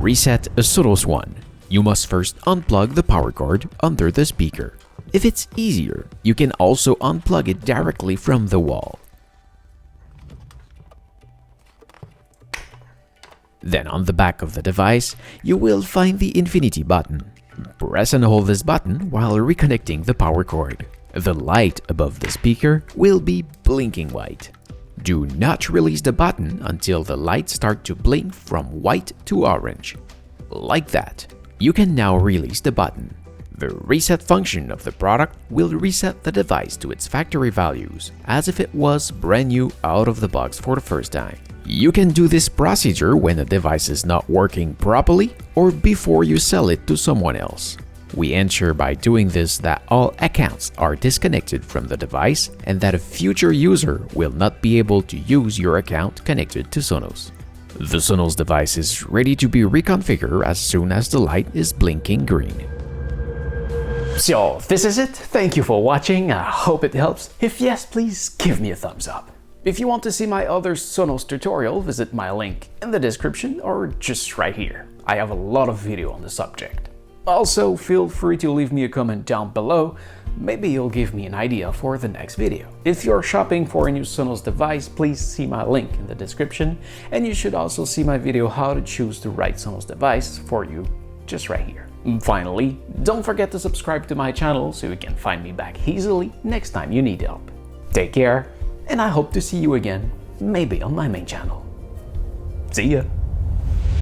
reset a Sonos one, you must first unplug the power cord under the speaker. If it's easier, you can also unplug it directly from the wall. Then on the back of the device, you will find the infinity button. Press and hold this button while reconnecting the power cord. The light above the speaker will be blinking white. Do not release the button until the lights start to blink from white to orange. Like that. You can now release the button. The reset function of the product will reset the device to its factory values, as if it was brand new out of the box for the first time. You can do this procedure when a device is not working properly or before you sell it to someone else. We ensure by doing this that all accounts are disconnected from the device and that a future user will not be able to use your account connected to Sonos. The Sonos device is ready to be reconfigured as soon as the light is blinking green. So this is it. Thank you for watching. I hope it helps. If yes, please give me a thumbs up. If you want to see my other Sonos tutorial, visit my link in the description or just right here. I have a lot of video on the subject. Also, feel free to leave me a comment down below. Maybe you'll give me an idea for the next video. If you're shopping for a new Sonos device, please see my link in the description. And you should also see my video how to choose the right Sonos device for you just right here. Finally, don't forget to subscribe to my channel so you can find me back easily next time you need help. Take care, and I hope to see you again, maybe on my main channel. See ya!